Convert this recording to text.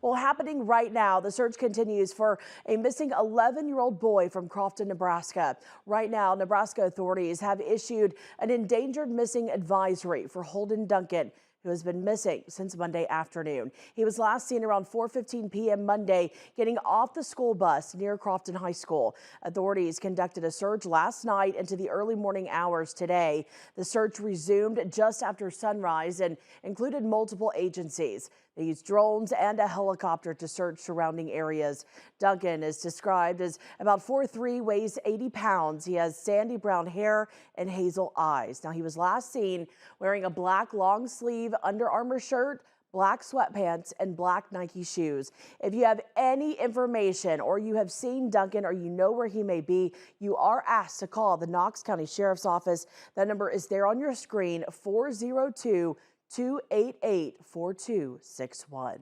Well, happening right now, the search continues for a missing 11-year-old boy from Crofton, Nebraska. Right now, Nebraska authorities have issued an endangered missing advisory for Holden Duncan, who has been missing since Monday afternoon. He was last seen around 4:15 p.m. Monday getting off the school bus near Crofton High School. Authorities conducted a search last night into the early morning hours today. The search resumed just after sunrise and included multiple agencies. They used drones and a helicopter to search surrounding areas. Duncan is described as about 4'3", weighs 80 pounds. He has sandy brown hair and hazel eyes. Now, he was last seen wearing a black long sleeve Under Armour shirt, black sweatpants, and black Nike shoes. If you have any information or you have seen Duncan or you know where he may be, you are asked to call the Knox County Sheriff's Office. That number is there on your screen, 402-288-4261.